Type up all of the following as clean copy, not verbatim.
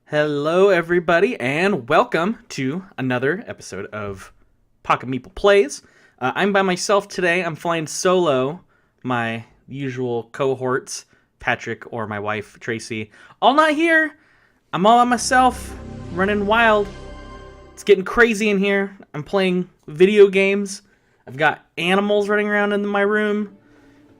Hello, everybody, and welcome to another episode of Pocket Meeple Plays. I'm by myself today. I'm flying solo. My usual cohorts, Patrick or my wife, Tracy, all not here. I'm all by myself, running wild. It's getting crazy in here. I'm playing video games. I've got animals running around in my room.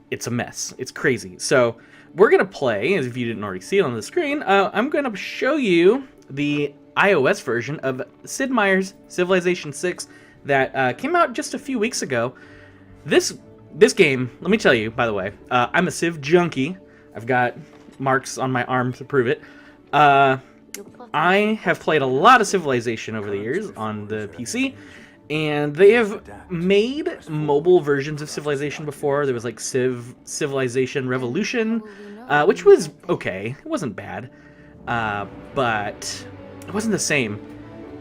It's a mess. It's crazy. So we're going to play, as if you didn't already see it on the screen, I'm going to show you the iOS version of Sid Meier's Civilization VI that came out just a few weeks ago. This game, let me tell you, by the way, I'm a Civ junkie. I've got marks on my arm to prove it. I have played a lot of Civilization over the years on the PC, and they have made mobile versions of Civilization before. There was like Civilization Revolution, which was okay. It wasn't bad, but it wasn't the same.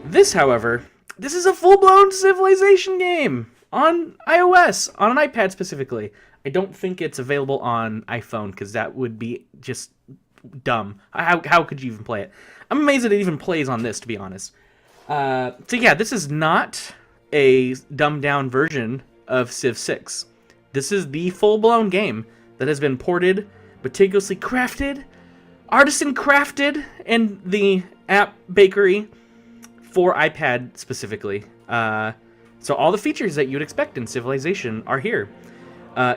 This, however, this is a full-blown Civilization game on iOS, on an iPad specifically. I don't think it's available on iPhone, because that would be just dumb. How could you even play it? I'm amazed that it even plays on this, to be honest. So yeah, this is not a dumbed-down version of Civ VI. This is the full-blown game that has been ported, meticulously crafted, artisan crafted in the app bakery for iPad specifically. So all the features that you would expect in Civilization are here.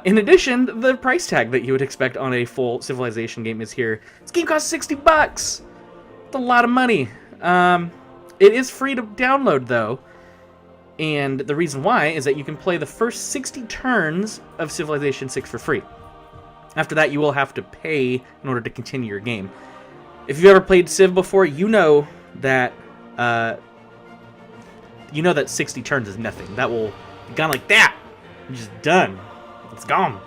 In addition, the price tag that you would expect on a full Civilization game is here. This game costs $60. It's a lot of money. It is free to download, though. And the reason why is that you can play the first 60 turns of Civilization VI for free. After that, you will have to pay in order to continue your game. If you've ever played Civ before, you know that 60 turns is nothing. That will be gone like that. You're just done. It's gone.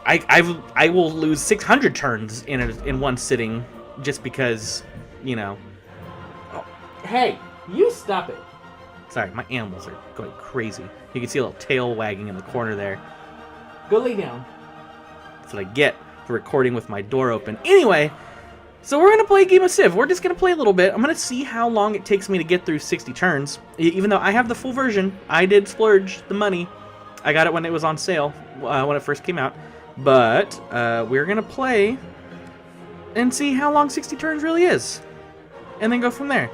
I will lose 600 turns in one sitting just because, you know. Oh, hey, you stop it. Sorry, my animals are going crazy. You can see a little tail wagging in the corner there. Go lay down. That's what I get for recording with my door open. Anyway, so we're going to play a game of Civ. We're just going to play a little bit. I'm going to see how long it takes me to get through 60 turns. Even though I have the full version, I did splurge the money. I got it when it was on sale, when it first came out. But we're going to play and see how long 60 turns really is. And then go from there.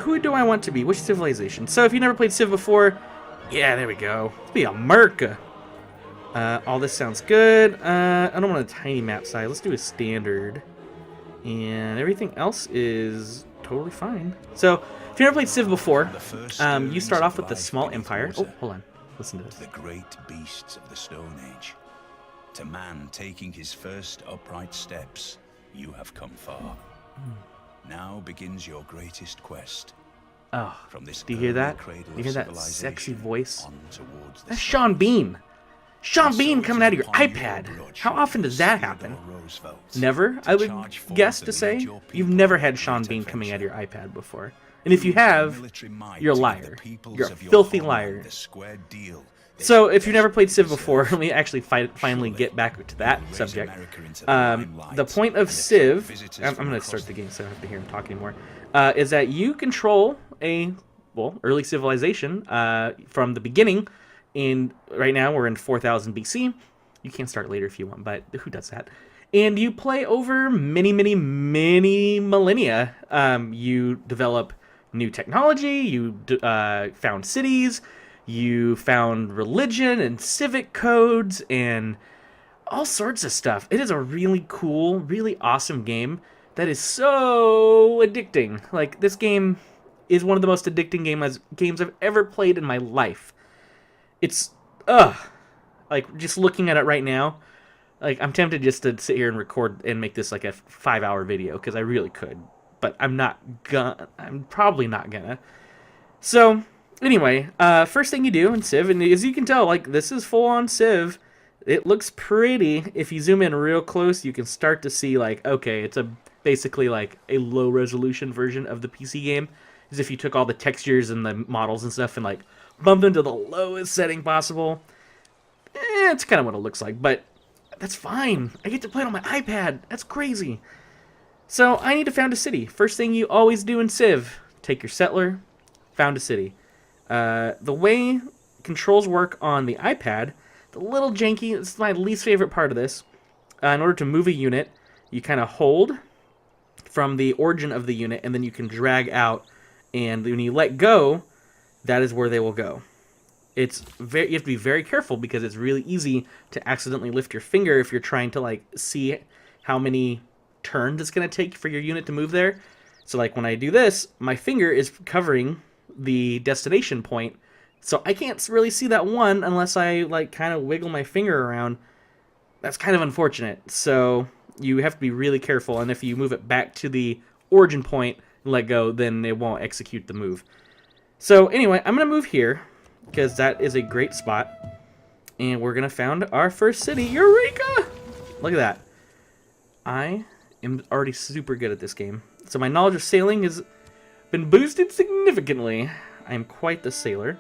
Who do I want to be? Which civilization? So if you never played Civ before, yeah, there we go. Let's be America. All this sounds good. I don't want a tiny map size. Let's do a standard. And everything else is totally fine. So if you never played Civ before, you start off with the small empire. Oh, hold on. Listen to this. The great beasts of the Stone Age. To man taking his first upright steps, you have come far. Now begins your greatest quest. Oh, from this do you hear that? cradle You hear of that sexy voice? towards the That's sun. Sean Bean. Sean And Bean so coming out of your upon iPad. blood How often does that happen? Theodore Roosevelt Never, to I would charge forth guess and to lead say. your You've people never had to Sean great Bean coming out of adventure. your iPad before. And if you Use the have, military might you're a to give liar. the peoples You're a of your filthy homeland liar. the square deal they So so if you've never played Civ desperately before, deserve. let me actually finally Surely get back to that you raise subject. America into the limelight The point of and attract Civ, visitors I'm from going to across start the game so I don't have to hear him talk anymore, is that you control early civilization from the beginning. And right now we're in 4000 BC. You can start later if you want, but who does that? And you play over many millennia. You develop new technology, you found cities, you found religion and civic codes and all sorts of stuff. It is a really cool, really awesome game that is so addicting. Like, this game is one of the most addicting games I've ever played in my life. It's, like, just looking at it right now, like, I'm tempted just to sit here and record and make this like a 5-hour video, because I really could. But I'm probably not gonna. So, anyway, first thing you do in Civ, and as you can tell, like, this is full-on Civ. It looks pretty. If you zoom in real close, you can start to see, like, okay, it's basically like a low-resolution version of the PC game. As if you took all the textures and the models and stuff and, like, bumped them to the lowest setting possible. It's kind of what it looks like, but that's fine. I get to play it on my iPad. That's crazy. So I need to found a city. First thing you always do in Civ, take your settler, found a city. The way controls work on the iPad, it's a little janky. This is my least favorite part of this. In order to move a unit, you kind of hold from the origin of the unit, and then you can drag out. And when you let go, that is where they will go. You have to be very careful because it's really easy to accidentally lift your finger if you're trying to like see how many turns it's going to take for your unit to move there. So like when I do this, my finger is covering the destination point, so I can't really see that one unless I like kind of wiggle my finger around. That's kind of unfortunate. So you have to be really careful, and if you move it back to the origin point and let go, then it won't execute the move. So anyway, I'm going to move here because that is a great spot. And we're going to found our first city. Eureka! Look at that. I am already super good at this game. So my knowledge of sailing has been boosted significantly. I am quite the sailor.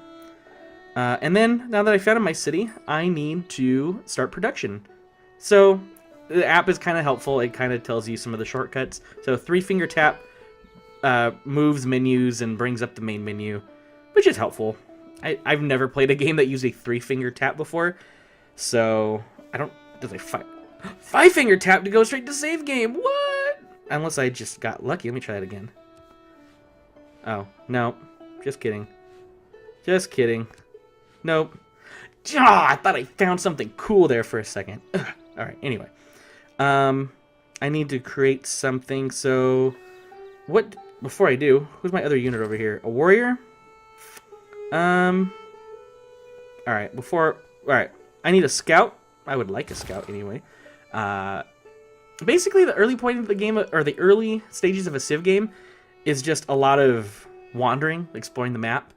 And then, now that I found my city, I need to start production. So the app is kind of helpful. It kind of tells you some of the shortcuts. So 3-finger tap moves menus and brings up the main menu, which is helpful. I've never played a game that used a 3-finger tap before, so I don't... Does a 5-finger tap to go straight to save game? What? Unless I just got lucky. Let me try that again. Oh, no. Just kidding. Just kidding. Nope. I thought I found something cool there for a second. Ugh. All right, anyway. I need to create something, so... What... Before I do, who's my other unit over here? A warrior? Alright, Alright, I need a scout. I would like a scout anyway. Basically, the early point of the game, or the early stages of a Civ game, is just a lot of wandering, exploring the map,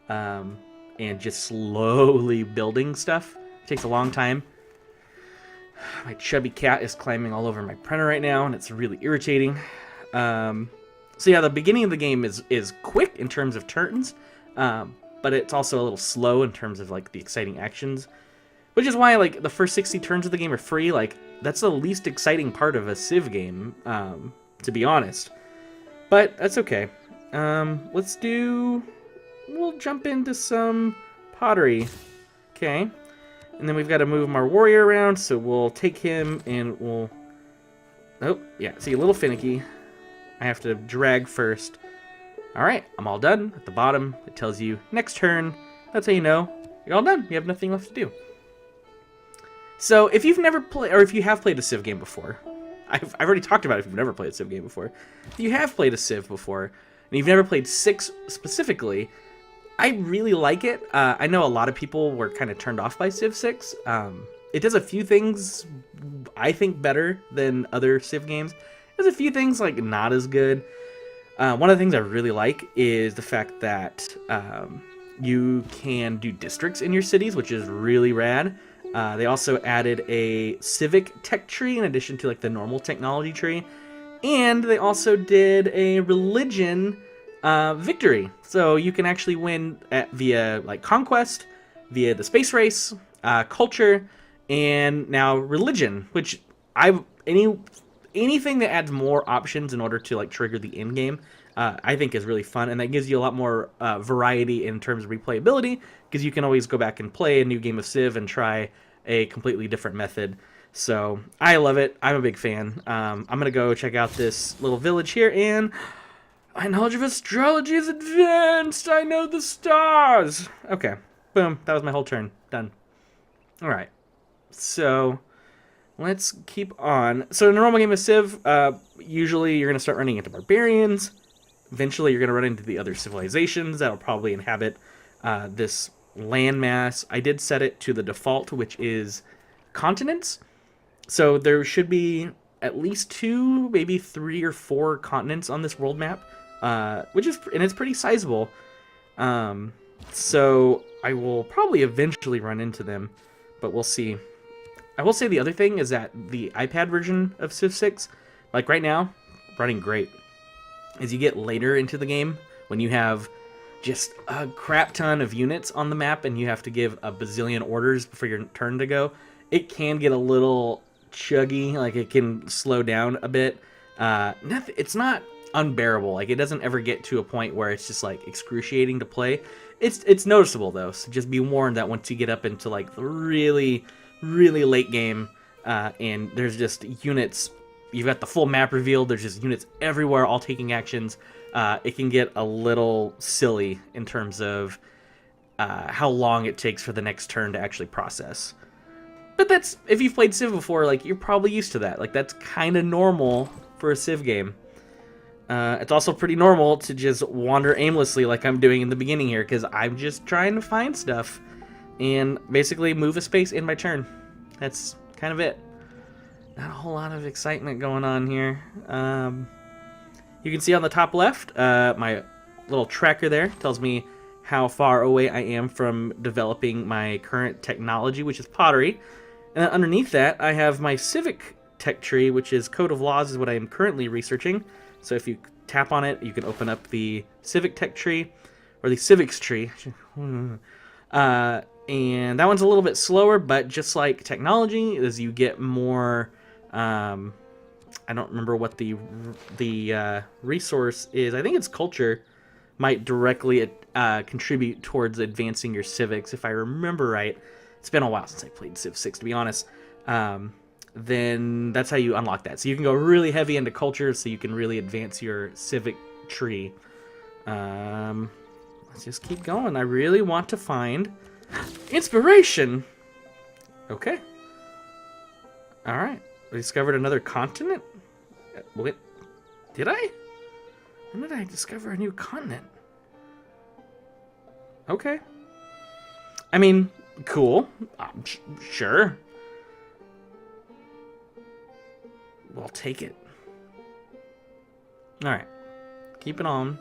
and just slowly building stuff. It takes a long time. My chubby cat is climbing all over my printer right now, and it's really irritating. So yeah, the beginning of the game is quick in terms of turns, but it's also a little slow in terms of like the exciting actions, which is why like the first 60 turns of the game are free. Like that's the least exciting part of a Civ game, to be honest. But that's okay. We'll jump into some pottery. Okay, and then we've got to move our warrior around, so we'll take him and we'll. Oh yeah, see, a little finicky. I have to drag first. Alright, I'm all done. At the bottom, it tells you next turn. That's how you know you're all done. You have nothing left to do. So if you've never played, or if you have played a Civ game before, I've already talked about it if you've never played a Civ game before. If you have played a Civ before, and you've never played 6 specifically, I really like it. I know a lot of people were kind of turned off by Civ 6. It does a few things I think better than other Civ games. There's a few things like not as good. One of the things I really like is the fact that you can do districts in your cities, which is really rad. They also added a civic tech tree in addition to like the normal technology tree, and they also did a religion victory. So you can actually win via like conquest, via the space race, culture, and now religion, which anything that adds more options in order to like trigger the end game, I think is really fun, and that gives you a lot more variety in terms of replayability, because you can always go back and play a new game of Civ and try a completely different method. So I love it. I'm a big fan. I'm gonna go check out this little village here, and my knowledge of astrology is advanced. I know the stars. Okay, boom. That was my whole turn. Done. All right. So let's keep on. So in a normal game of Civ, usually you're going to start running into barbarians. Eventually you're going to run into the other civilizations that'll probably inhabit this landmass. I did set it to the default, which is continents. So there should be at least 2, maybe 3 or 4 continents on this world map, and it's pretty sizable. So I will probably eventually run into them, but we'll see. I will say the other thing is that the iPad version of Civ 6, like right now, running great. As you get later into the game, when you have just a crap ton of units on the map and you have to give a bazillion orders for your turn to go, it can get a little chuggy, like it can slow down a bit. It's not unbearable. Like, it doesn't ever get to a point where it's just like excruciating to play. It's noticeable though, so just be warned that once you get up into like the really late game, and there's just units, you've got the full map revealed, there's just units everywhere all taking actions, it can get a little silly in terms of how long it takes for the next turn to actually process. But that's, if you've played Civ before, like, you're probably used to that. Like, that's kind of normal for a Civ game. It's also pretty normal to just wander aimlessly like I'm doing in the beginning here, because I'm just trying to find stuff and basically move a space in my turn. That's kind of it. Not a whole lot of excitement going on here. You can see on the top left, my little tracker there tells me how far away I am from developing my current technology, which is pottery. And then underneath that, I have my civic tech tree, which is code of laws, is what I am currently researching. So if you tap on it, you can open up the civic tech tree, or the civics tree. And that one's a little bit slower, but just like technology, as you get more, I don't remember what the resource is. I think it's culture, might directly contribute towards advancing your civics, if I remember right. It's been a while since I played Civ 6, to be honest. Then that's how you unlock that. So you can go really heavy into culture, so you can really advance your civic tree. Let's just keep going. I really want to find inspiration. Okay. All right. I discovered another continent. Wait, did I? When did I discover a new continent? Okay. I mean, cool. Sure. We'll take it. Alright. Keep it on.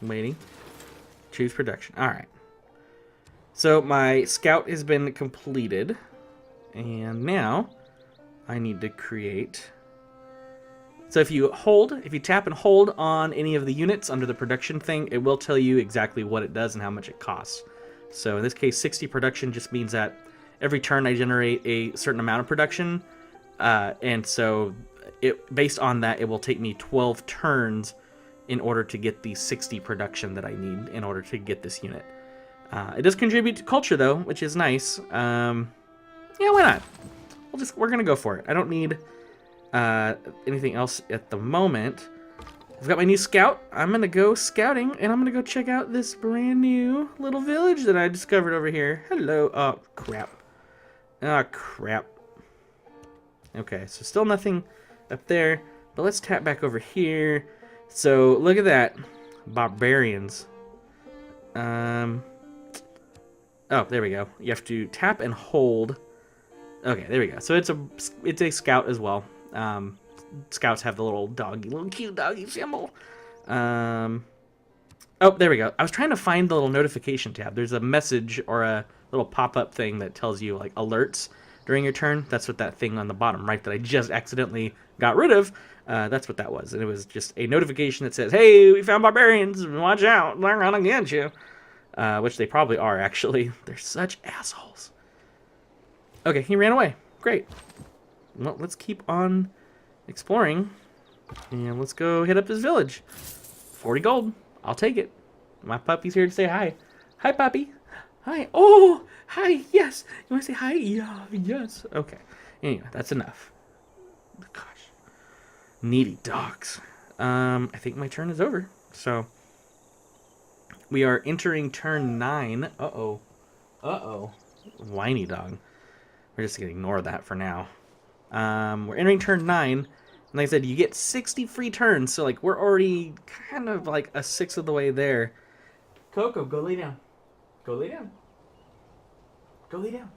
Waiting. Choose production. Alright. So my scout has been completed. And now I need to create... So if you tap and hold on any of the units under the production thing, it will tell you exactly what it does and how much it costs. So in this case, 60 production just means that every turn I generate a certain amount of production. And so based on that, it will take me 12 turns in order to get the 60 production that I need in order to get this unit. It does contribute to culture though, which is nice. Yeah, why not? We're gonna go for it. I don't need anything else at the moment. I've got my new scout. I'm gonna go scouting, and I'm gonna go check out this brand new little village that I discovered over here. Hello. Oh, crap. Oh, crap. Okay, so still nothing up there, but let's tap back over here. So look at that. Barbarians. Oh, there we go. You have to tap and hold. Okay, there we go. So it's a scout as well. Scouts have the little cute doggy symbol. Oh, there we go. I was trying to find the little notification tab. There's a message or a little pop-up thing that tells you like alerts during your turn. That's what that thing on the bottom right that I just accidentally got rid of. That's what that was. And it was just a notification that says, hey, we found barbarians. Watch out. They're gonna get you. Which they probably are, actually. They're such assholes. Okay, he ran away. Great. Well, let's keep on exploring. And let's go hit up this village. 40 gold. I'll take it. My puppy's here to say hi. Hi, puppy. Hi. Oh, hi. Yes. You want to say hi? Yeah, yes. Okay. Anyway, that's enough. Gosh. Needy dogs. I think my turn is over. So, we are entering turn 9. Uh-oh. Uh-oh. Whiny dog. We're just going to ignore that for now. We're entering turn 9. And like I said, you get 60 free turns. So, like, we're already kind of like a sixth of the way there. Coco, go lay down. Go lay down. Go lay down.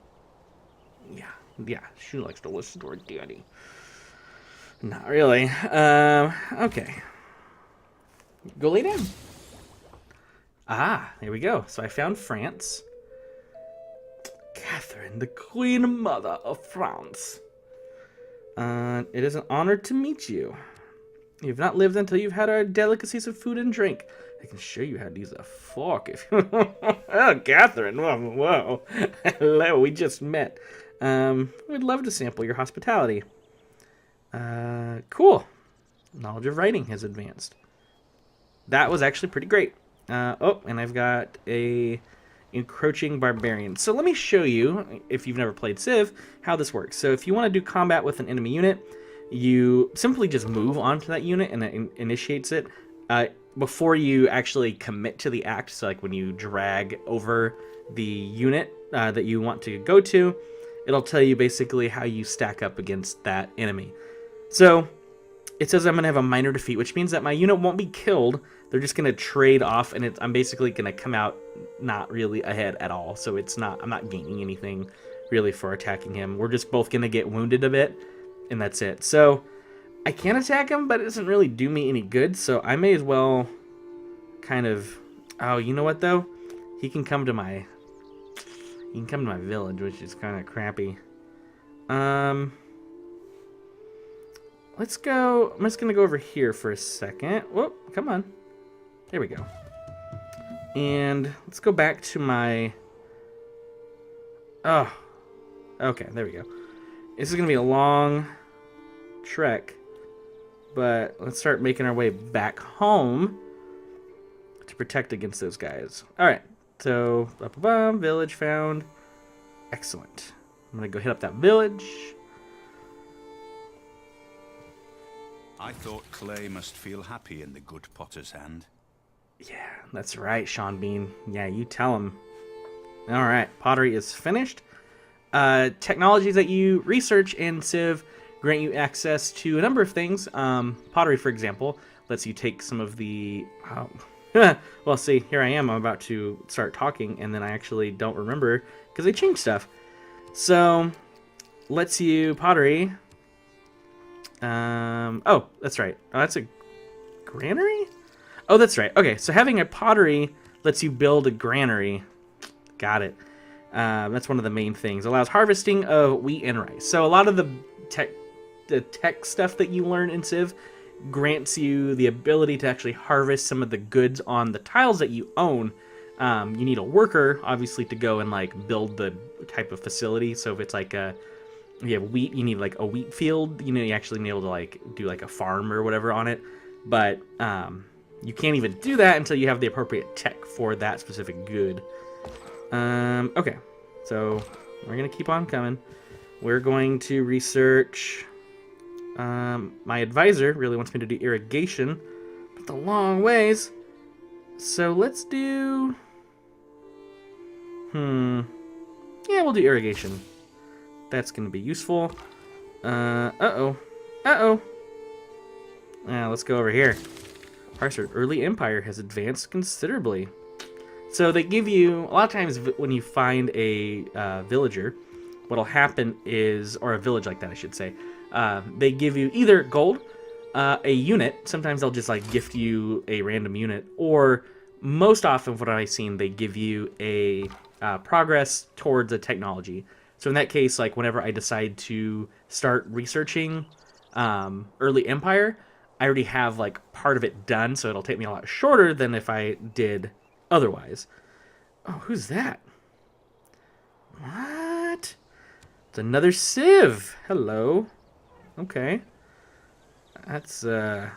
Yeah, she likes to listen to her daddy. Not really. Okay. Go lay down. Ah, there we go. So I found France. Catherine, the Queen Mother of France. It is an honor to meet you. You've not lived until you've had our delicacies of food and drink. I can show you how to use a fork if you... Oh, Catherine, whoa. Hello, we just met. We'd love to sample your hospitality. Cool. Knowledge of writing has advanced. That was actually pretty great. Oh, and I've got a encroaching barbarian. So let me show you, if you've never played Civ, how this works. So if you want to do combat with an enemy unit, you simply just move onto that unit and it initiates it before you actually commit to the act. So like when you drag over the unit that you want to go to, it'll tell you basically how you stack up against that enemy. So it says I'm going to have a minor defeat, which means that my unit won't be killed. They're just going to trade off, and I'm basically going to come out not really ahead at all. So I'm not gaining anything really for attacking him. We're just both going to get wounded a bit, and that's it. So I can attack him, but it doesn't really do me any good. So I may as well kind of... Oh, you know what, though? He can come to my village, which is kind of crappy. Let's go... I'm just going to go over here for a second. Whoop, come on. There we go. And let's go back to my... Oh. Okay, there we go. This is going to be a long trek. But let's start making our way back home to protect against those guys. Alright, so... Village found. Excellent. I'm going to go hit up that village. I thought clay must feel happy in the good potter's hand. Yeah, that's right, Sean Bean. Yeah, you tell him. All right, pottery is finished. Technologies that you research in Civ grant you access to a number of things. Pottery, for example, lets you take some of the... well, see, here I am. I'm about to start talking, and then I actually don't remember because they changed stuff. So, lets you... Pottery... oh, that's right. Oh, that's a granary? Oh, that's right. Okay, so having a pottery lets you build a granary. Got it. That's one of the main things. Allows harvesting of wheat and rice. So a lot of the tech stuff that you learn in Civ grants you the ability to actually harvest some of the goods on the tiles that you own. You need a worker, obviously, to go and like build the type of facility. So if it's like you have wheat, you need like a wheat field. You know, you actually need to be able to like do like a farm or whatever on it. But you can't even do that until you have the appropriate tech for that specific good. Okay, so we're gonna keep on coming. We're going to research. My advisor really wants me to do irrigation, but the long ways. So let's do. Yeah, we'll do irrigation. That's gonna be useful. Uh-oh. Let's go over here. Harvard Early Empire has advanced considerably. So they give you, a lot of times when you find a villager, what'll happen is, or a village like that I should say, they give you either gold, a unit, sometimes they'll just like gift you a random unit, or most often what I've seen, they give you a progress towards a technology. So in that case, like whenever I decide to start researching Early Empire, I already have like part of it done, so it'll take me a lot shorter than if I did otherwise. Oh, who's that? What? It's another Civ. Hello. Okay. That's a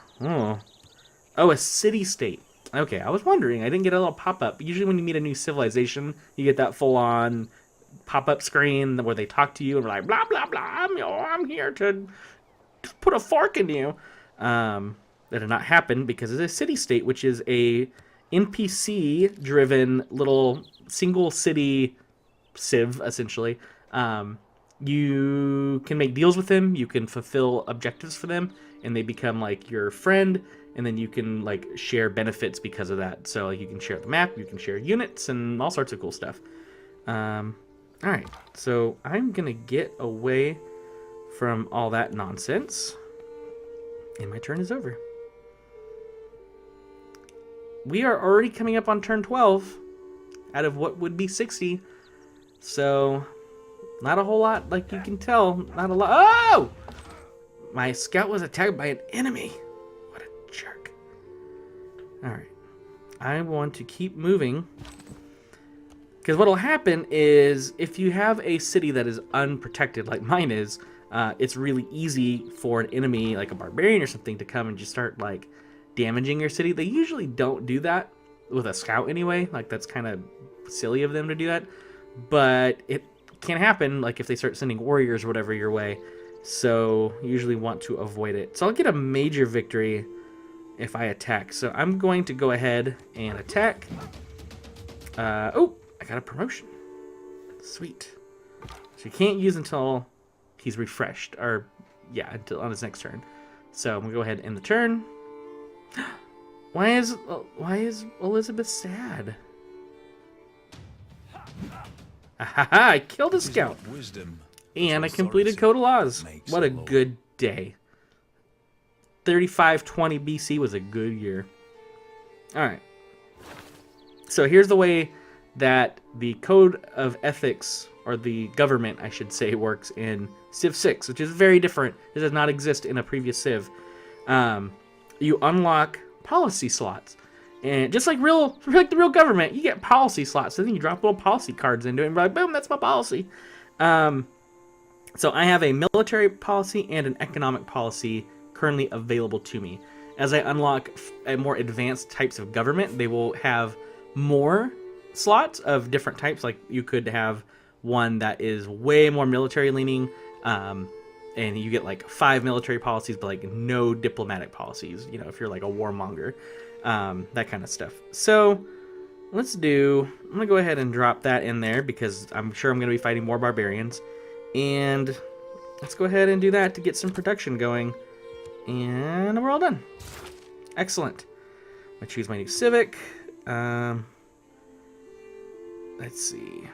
city-state. Okay, I was wondering. I didn't get a little pop-up. Usually when you meet a new civilization, you get that full-on pop-up screen where they talk to you and we're like, blah, blah, blah, I'm here to put a fork in you. That did not happen because it's a city-state, which is a NPC-driven little single-city Civ, essentially. You can make deals with them, you can fulfill objectives for them, and they become like your friend, and then you can like share benefits because of that. So like, you can share the map, you can share units, and all sorts of cool stuff. Alright, so I'm gonna get away from all that nonsense, and my turn is over. We are already coming up on turn 12 out of what would be 60. So, not a whole lot, like you can tell. Not a lot. Oh! My scout was attacked by an enemy. What a jerk. Alright. I want to keep moving. Because what will happen is, if you have a city that is unprotected, like mine is, it's really easy for an enemy like a barbarian or something to come and just start like damaging your city. They usually don't do that with a scout anyway. Like that's kind of silly of them to do that, but it can happen like if they start sending warriors or whatever your way. So you usually want to avoid it. So I'll get a major victory if I attack. So I'm going to go ahead and attack. Oh, I got a promotion. Sweet. So you can't use until he's refreshed, or yeah, until on his next turn. So I'm gonna go ahead and end the turn. Why is Elizabeth sad? Ahaha, I killed a scout. And I completed Code of Laws. What a good day. 3520 BC was a good year. Alright. So here's the way that the Code of Ethics, or the government, I should say, works in Civ VI, which is very different. It does not exist in a previous Civ. You unlock policy slots. And just like the real government, you get policy slots. So then you drop little policy cards into it and be like, boom, that's my policy. So I have a military policy and an economic policy currently available to me. As I unlock more advanced types of government, they will have more slots of different types. Like you could have one that is way more military leaning, and you get like 5 military policies, but like no diplomatic policies, you know, if you're like a warmonger, that kind of stuff. So I'm gonna go ahead and drop that in there because I'm sure I'm gonna be fighting more barbarians. And let's go ahead and do that to get some production going. And we're all done. Excellent. I choose my new Civic. Let's see.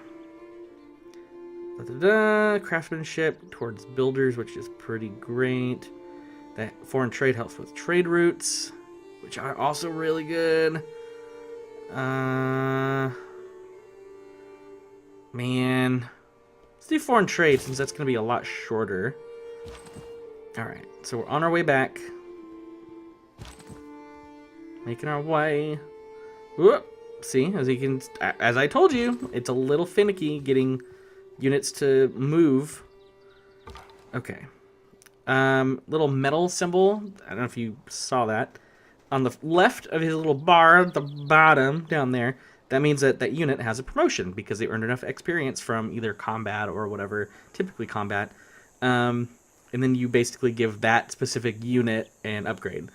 Craftsmanship towards builders, which is pretty great. That foreign trade helps with trade routes, which are also really good. Man. Let's do foreign trade since that's going to be a lot shorter. Alright, so we're on our way back. Making our way. Whoop. See, as I told you, it's a little finicky getting units to move. Okay. Little metal symbol. I don't know if you saw that. On the left of his little bar at the bottom down there, that means that that unit has a promotion because they earned enough experience from either combat or whatever, typically combat. And then you basically give that specific unit an upgrade.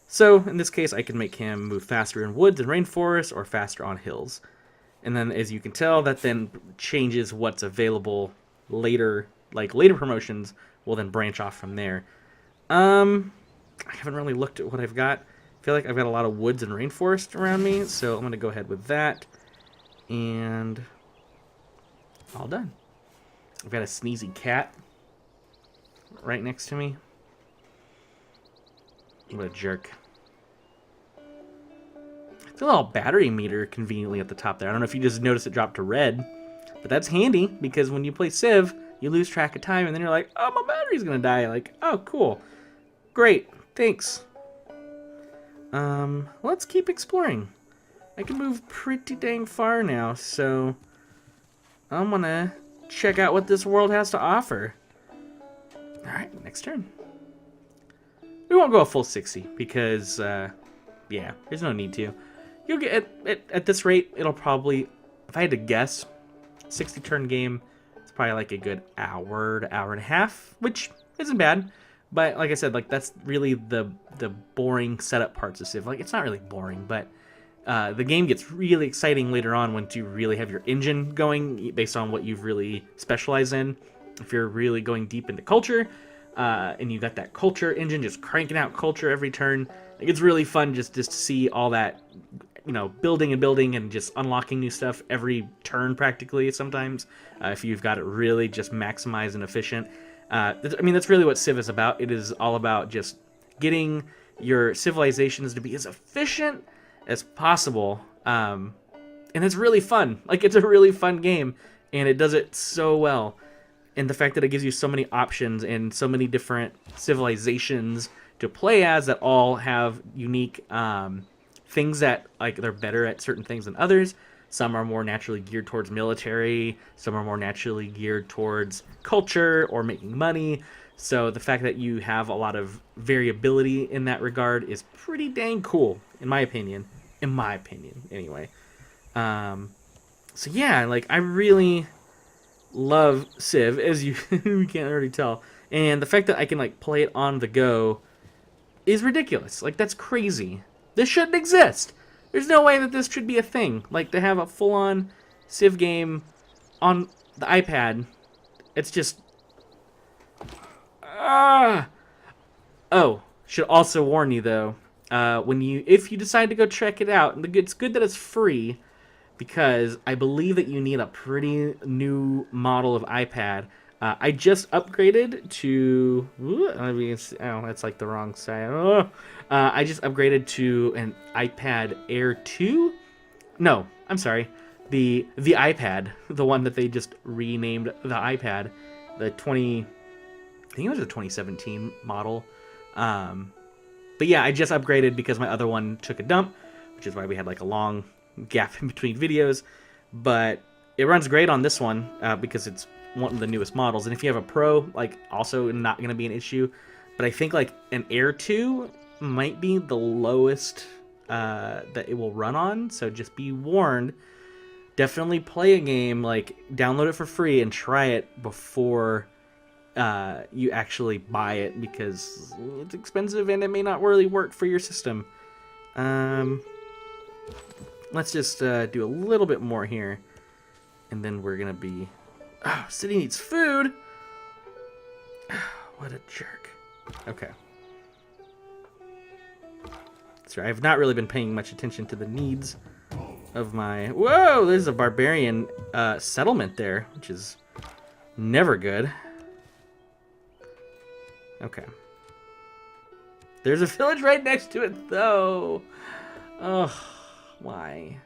So in this case, I can make him move faster in woods and rainforests or faster on hills. And then as you can tell, that then changes what's available later. Like later promotions will then branch off from there. I haven't really looked at what I've got. I feel like I've got a lot of woods and rainforest around me, so I'm going to go ahead with that. And all done. I've got a sneezy cat right next to me. What a jerk. It's a little battery meter conveniently at the top there. I don't know if you just noticed it dropped to red, but that's handy because when you play Civ, you lose track of time and then you're like, oh, my battery's going to die. Like, oh, cool. Great. Thanks. Let's keep exploring. I can move pretty dang far now, so I'm gonna check out what this world has to offer. Alright, next turn. We won't go a full 60 because, yeah, there's no need to. You'll get, at this rate, it'll probably, if I had to guess, 60 turn game, it's probably like a good hour to hour and a half, which isn't bad. But like I said, like that's really the boring setup parts of Civ. Like it's not really boring, but the game gets really exciting later on once you really have your engine going based on what you've really specialized in. If you're really going deep into culture, and you got that culture engine just cranking out culture every turn, like it's really fun just to see all that, you know, building and just unlocking new stuff every turn practically. Sometimes if you've got it really just maximized and efficient. I mean, that's really what Civ is about. It is all about just getting your civilizations to be as efficient as possible. And it's really fun. Like, it's a really fun game, and it does it so well. And the fact that it gives you so many options and so many different civilizations to play as that all have unique things that, like, they're better at certain things than others. Some are more naturally geared towards military. Some are more naturally geared towards culture or making money. So the fact that you have a lot of variability in that regard is pretty dang cool, in my opinion. In my opinion, anyway. So yeah, like I really love Civ, as you you can't already tell, and the fact that I can like play it on the go is ridiculous. Like that's crazy. This shouldn't exist. There's no way that this should be a thing. Like to have a full-on Civ game on the iPad. It's just Oh, should also warn you though. If you decide to go check it out, it's good that it's free because I believe that you need a pretty new model of iPad. I just upgraded to. That's like the wrong side. I just upgraded to an iPad Air 2. No, I'm sorry. The iPad, the one that they just renamed the iPad, the 20. I think it was a 2017 model. But yeah, I just upgraded because my other one took a dump, which is why we had like a long gap in between videos. But it runs great on this one because it's one of the newest models. And if you have a Pro, like also not going to be an issue. But I think like an Air 2 might be the lowest that it will run on. So just be warned. Definitely play a game, like download it for free and try it before you actually buy it because it's expensive and it may not really work for your system. Let's just do a little bit more here, and then we're gonna be. Oh, city needs food. What a jerk. Okay. Sorry, I've not really been paying much attention to the needs of my. Whoa, there's a barbarian settlement there, which is never good. Okay. There's a village right next to it, though. Ugh. Why?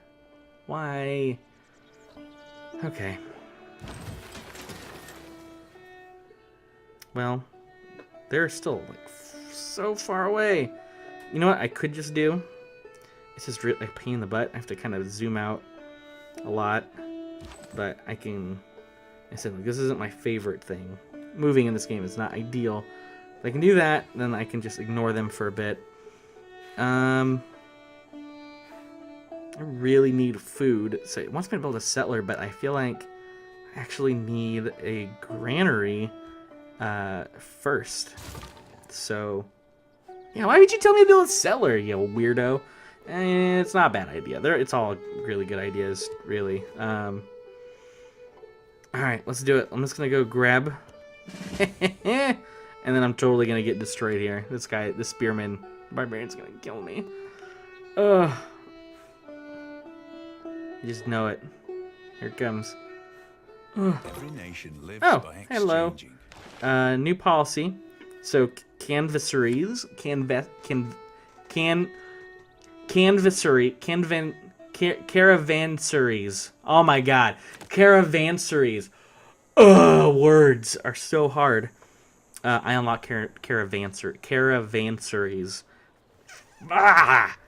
Why? Okay. Well, they're still, like, so far away. You know what I could just do? It's just really, like, pain in the butt. I have to kind of zoom out a lot. But I can... I said, like, this isn't my favorite thing. Moving in this game is not ideal. If I can do that, then I can just ignore them for a bit. I really need food. So it wants me to build a settler, but I feel like I actually need a granary first. So, yeah, why would you tell me to build a settler, you weirdo? It's not a bad idea. It's all really good ideas, really. All right, let's do it. I'm just gonna go grab. And then I'm totally gonna get destroyed here. This guy, this spearman, barbarian's gonna kill me. Ugh. You just know it. Here it comes. Every nation lives by hello. New policy. So canvassaries, caravansaries. Oh my god, caravansaries. Ugh, words are so hard. I unlock caravansaries. Ah!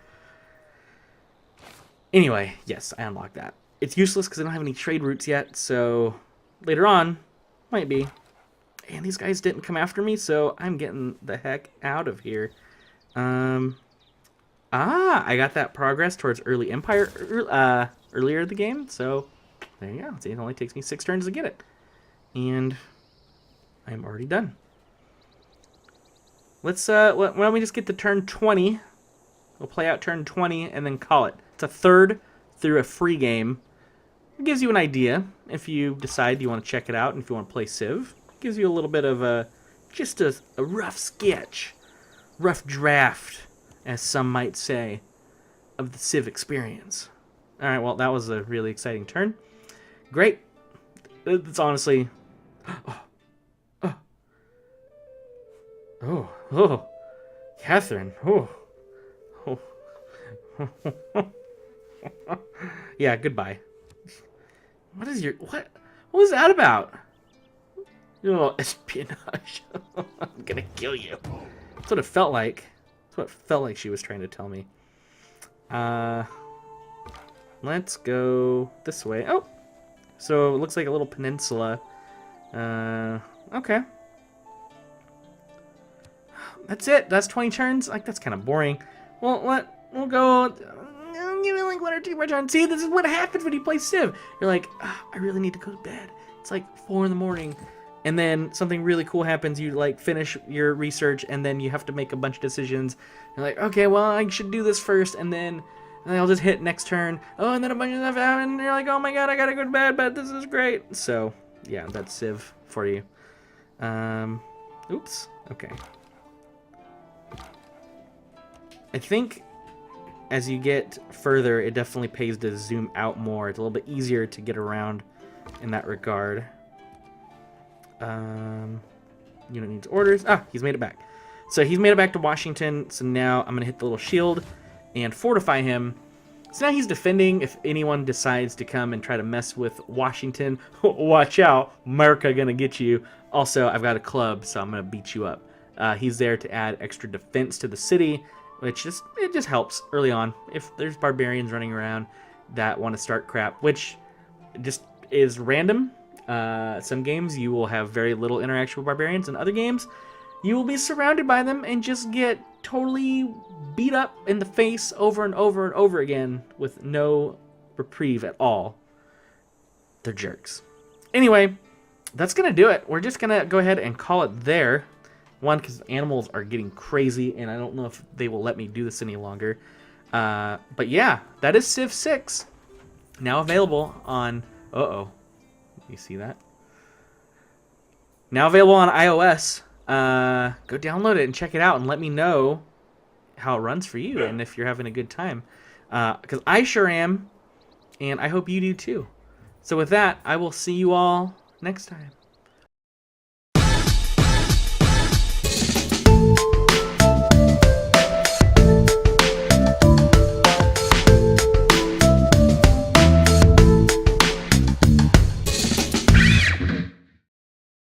Anyway, yes, I unlocked that. It's useless because I don't have any trade routes yet, so later on, might be. And these guys didn't come after me, so I'm getting the heck out of here. I got that progress towards early empire earlier in the game, so there you go. See, it only takes me 6 turns to get it. And I'm already done. Let's, why don't we just get to turn 20? We'll play out turn 20 and then call it. It's a third through a free game. It gives you an idea if you decide you want to check it out and if you want to play Civ. It gives you a little bit of just a rough sketch, rough draft, as some might say, of the Civ experience. All right, well, that was a really exciting turn. Great. It's honestly... Oh, Catherine. Oh. Yeah, goodbye. What is your... What was that about? Your little espionage. I'm gonna kill you. That's what it felt like. That's what it felt like she was trying to tell me. Let's go this way. Oh! So it looks like a little peninsula. Okay. that's it. That's 20 turns. Like, that's kind of boring. Well, we'll go. Give me like 1 or 2 more turns. See, this is what happens when you play Civ. You're like, I really need to go to bed. It's like 4 in the morning. And then something really cool happens. You like finish your research, and then you have to make a bunch of decisions. You're like, okay, well, I should do this first, and then I'll just hit next turn. Oh, and then a bunch of stuff happens, and you're like, oh my god, I gotta go to bed, but this is great. So, yeah, that's Civ for you. Oops. Okay. I think as you get further, it definitely pays to zoom out more. It's a little bit easier to get around in that regard. Unit needs orders. He's made it back. So he's made it back to Washington. So now I'm going to hit the little shield and fortify him. So now he's defending. If anyone decides to come and try to mess with Washington, watch out. America going to get you. Also, I've got a club, so I'm going to beat you up. He's there to add extra defense to the city, which it just helps early on. If there's barbarians running around that want to start crap, which just is random. Some games you will have very little interaction with barbarians, and other games you will be surrounded by them and just get totally beat up in the face over and over and over again with no reprieve at all. They're jerks. Anyway, that's gonna do it. We're just gonna go ahead and call it there. One, because animals are getting crazy, and I don't know if they will let me do this any longer. But yeah, that is Civ 6. Now available on... You see that? Now available on iOS. Go download it and check it out and let me know how it runs for you and if you're having a good time. Because I sure am, and I hope you do too. So with that, I will see you all next time.